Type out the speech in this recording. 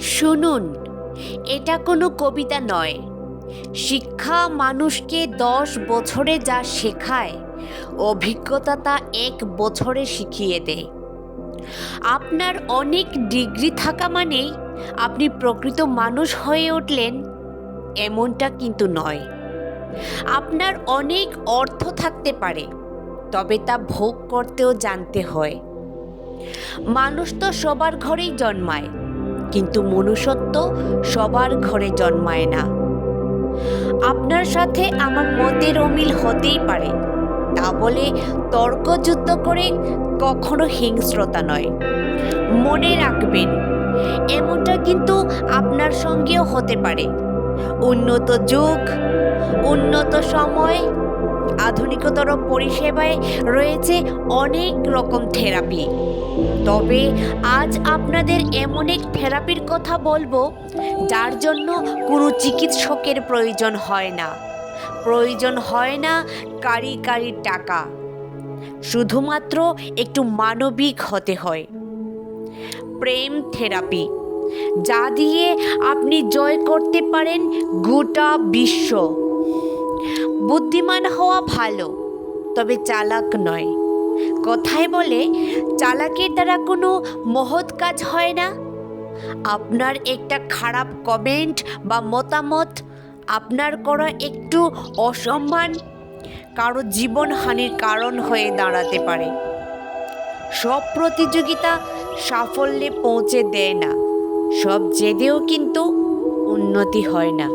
শুনুন, এটা কোনো কবিতা নয়। শিক্ষা মানুষকে 10 বছরে যা শেখায়, অভিজ্ঞতা তা 1 বছরে শিখিয়ে দেয়। আপনার অনেক ডিগ্রি থাকা মানেই আপনি প্রকৃত মানুষ হয়ে উঠলেন, এমনটা কিন্তু নয়। আপনার অনেক অর্থ থাকতে পারে, তবে তা ভোগ করতেও জানতে হয়। মানুষ তো সবার ঘরেই জন্মায়, কিন্তু মনুষ্যত্ব সবার ঘরে জন্মায় না। আপনার সাথে আমার মতের অমিল হতেই পারে, তা বলে তর্কযুদ্ধ করে কখনো হিংস্রতা নয়। মনে রাখবেন, এমনটা কিন্তু আপনার সঙ্গেও হতে পারে। উন্নত যুগ, উন্নত সময়, আধুনিকতর পরিষেবায় রয়েছে অনেক রকম থেরাপি। তবে আজ আপনাদের এমন এক থেরাপির কথা বলবো, যার জন্য কোনো চিকিৎসকের প্রয়োজন হয় না। প্রয়োজন হয় না কারি কারি টাকা, শুধুমাত্র একটু মানবিক হতে হয়। প্রেম থেরাপি, যা দিয়ে আপনি জয় করতে পারেন গোটা বিশ্ব। বুদ্ধিমান হওয়া ভালো, তবে চালাক নয়। কথায় বলে, চালাকের দ্বারা কোনো মহৎ কাজ হয় না। আপনার একটা খারাপ কমেন্ট বা মতামত, আপনার করা একটু অসম্মান কারো জীবনহানির কারণ হয়ে দাঁড়াতে পারে। সব প্রতিযোগিতা সাফল্যে পৌঁছে দেয় না, সব জেদেও কিন্তু উন্নতি হয় না।